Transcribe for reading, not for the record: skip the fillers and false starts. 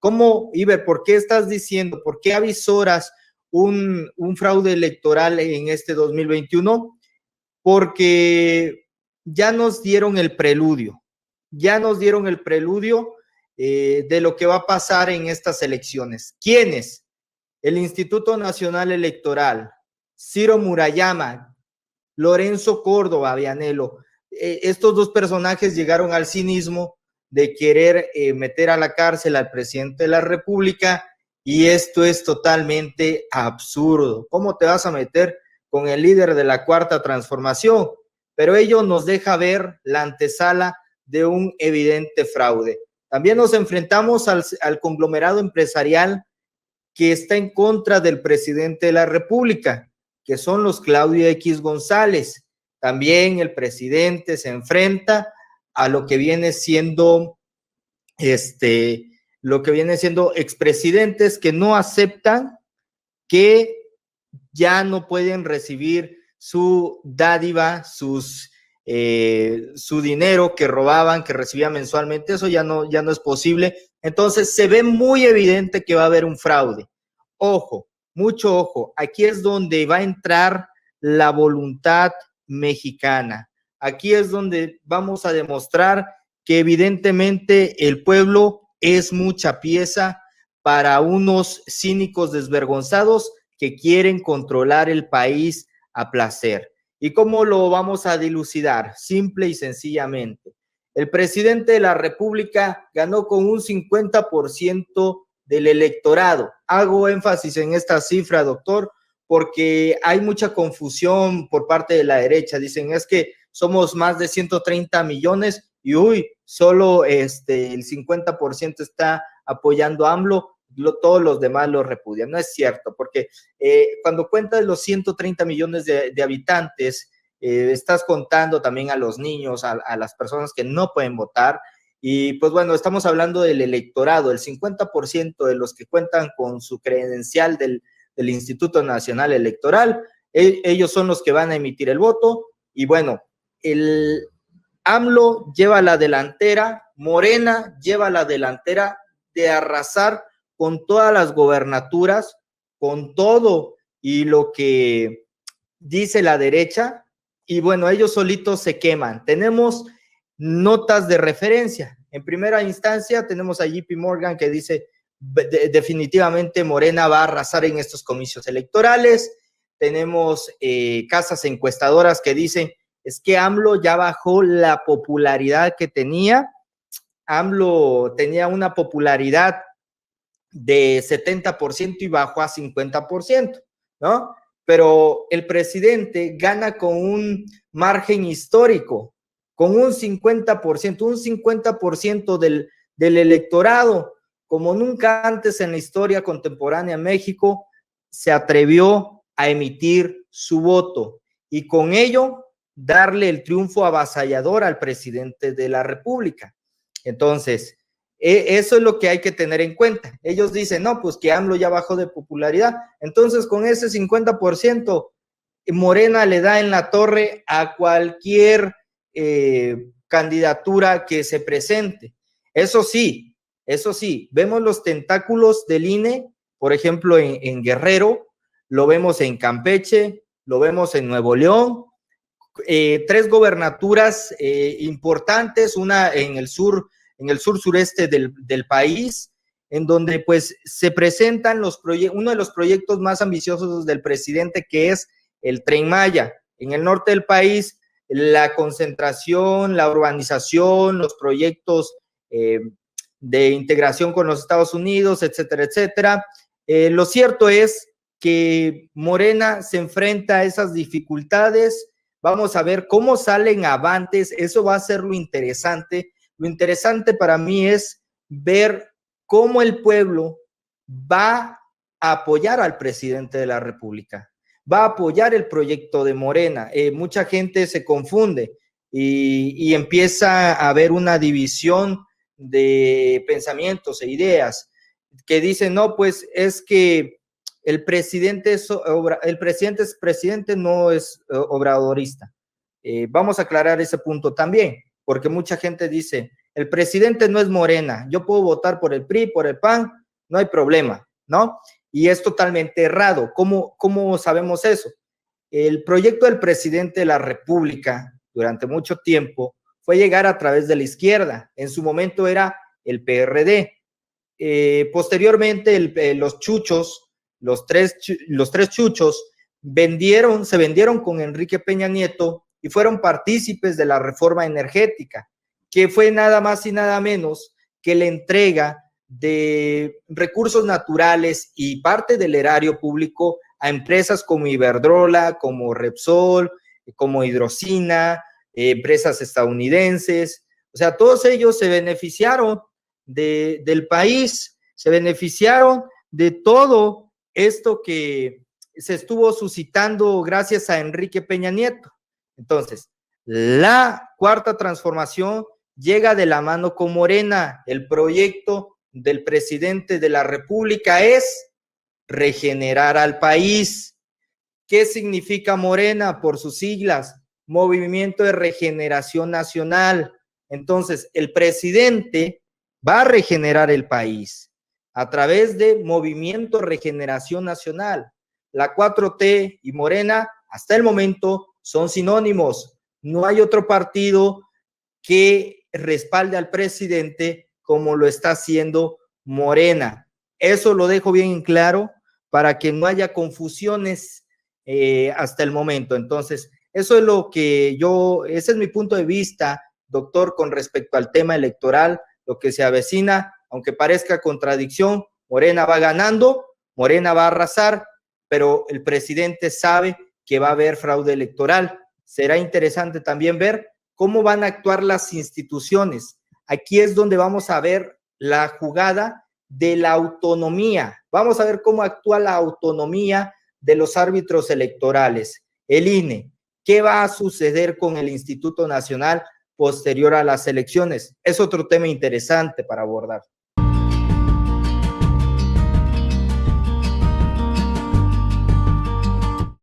¿Cómo, Iber, por qué estás diciendo, por qué avisoras un fraude electoral en este 2021? Porque ya nos dieron el preludio, de lo que va a pasar en estas elecciones. ¿Quiénes? El Instituto Nacional Electoral, Ciro Murayama, Lorenzo Córdoba, Vianello. Estos dos personajes llegaron al cinismo de querer meter a la cárcel al presidente de la República, y esto es totalmente absurdo. ¿Cómo te vas a meter con el líder de la Cuarta Transformación? Pero ello nos deja ver la antesala de un evidente fraude. También nos enfrentamos al conglomerado empresarial que está en contra del presidente de la República, que son los Claudio X González. También el presidente se enfrenta a lo que viene siendo expresidentes que no aceptan, que ya no pueden recibir su dádiva, su dinero que robaban, que recibían mensualmente. Eso ya no es posible. Entonces se ve muy evidente que va a haber un fraude. Ojo, mucho ojo, aquí es donde va a entrar la voluntad mexicana. Aquí es donde vamos a demostrar que evidentemente el pueblo es mucha pieza para unos cínicos desvergonzados que quieren controlar el país a placer. ¿Y cómo lo vamos a dilucidar? Simple y sencillamente. El presidente de la República ganó con un 50% del electorado. Hago énfasis en esta cifra, doctor, porque hay mucha confusión por parte de la derecha. Dicen, es que somos más de 130 millones y solo el 50% está apoyando a AMLO, todos los demás lo repudian. No es cierto, porque cuando cuentas los 130 millones de habitantes, estás contando también a los niños, a las personas que no pueden votar. Y pues bueno, estamos hablando del electorado, el 50% de los que cuentan con su credencial del Instituto Nacional Electoral, ellos son los que van a emitir el voto. Y bueno, el AMLO lleva la delantera, Morena lleva la delantera de arrasar con todas las gobernaturas, con todo y lo que dice la derecha, y bueno, ellos solitos se queman. Tenemos notas de referencia. En primera instancia tenemos a JP Morgan que dice definitivamente Morena va a arrasar en estos comicios electorales. Tenemos casas encuestadoras que dicen es que AMLO ya bajó la popularidad que tenía. AMLO tenía una popularidad de 70% y bajó a 50%, ¿no? Pero el presidente gana con un margen histórico, con un 50% del electorado, como nunca antes en la historia contemporánea de México se atrevió a emitir su voto y con ello darle el triunfo avasallador al presidente de la República. Entonces, eso es lo que hay que tener en cuenta. Ellos dicen, no, pues que AMLO ya bajó de popularidad. Entonces, con ese 50%, Morena le da en la torre a cualquier candidatura que se presente. Eso sí, vemos los tentáculos del INE, por ejemplo, en Guerrero, lo vemos en Campeche, lo vemos en Nuevo León, 3 gobernaturas importantes, una en el sur sureste del país, en donde pues se presentan uno de los proyectos más ambiciosos del presidente, que es el Tren Maya. En el norte del país, la concentración, la urbanización, los proyectos de integración con los Estados Unidos, etcétera, etcétera. Lo cierto es que Morena se enfrenta a esas dificultades. Vamos a ver cómo salen avantes. Eso va a ser lo interesante. Lo interesante para mí es ver cómo el pueblo va a apoyar al presidente de la República, va a apoyar el proyecto de Morena. Mucha gente se confunde y empieza a haber una división de pensamientos e ideas que dicen, no, pues es que el presidente no es obradorista. Vamos a aclarar ese punto también, porque mucha gente dice, el presidente no es Morena, yo puedo votar por el PRI, por el PAN, no hay problema, ¿no? Y es totalmente errado. ¿Cómo sabemos eso? El proyecto del presidente de la República durante mucho tiempo fue llegar a través de la izquierda. En su momento era el PRD. Posteriormente, los chuchos, los tres chuchos, se vendieron con Enrique Peña Nieto y fueron partícipes de la reforma energética, que fue nada más y nada menos que la entrega de recursos naturales y parte del erario público a empresas como Iberdrola, como Repsol, como Hidrocina, empresas estadounidenses. O sea, todos ellos se beneficiaron del país, se beneficiaron de todo esto que se estuvo suscitando gracias a Enrique Peña Nieto. Entonces, la cuarta transformación llega de la mano con Morena. El proyecto del presidente de la República es regenerar al país. ¿Qué significa Morena? Por sus siglas, Movimiento de Regeneración Nacional. Entonces, el presidente va a regenerar el país a través de Movimiento Regeneración Nacional. La 4T y Morena, hasta el momento, son sinónimos. No hay otro partido que respalde al presidente como lo está haciendo Morena. Eso lo dejo bien en claro para que no haya confusiones hasta el momento. Entonces, eso es lo que ese es mi punto de vista, doctor, con respecto al tema electoral, lo que se avecina, aunque parezca contradicción, Morena va ganando, Morena va a arrasar, pero el presidente sabe que va a haber fraude electoral. Será interesante también ver cómo van a actuar las instituciones. Aquí es donde vamos a ver la jugada de la autonomía. Vamos a ver cómo actúa la autonomía de los árbitros electorales. El INE, ¿qué va a suceder con el Instituto Nacional posterior a las elecciones? Es otro tema interesante para abordar.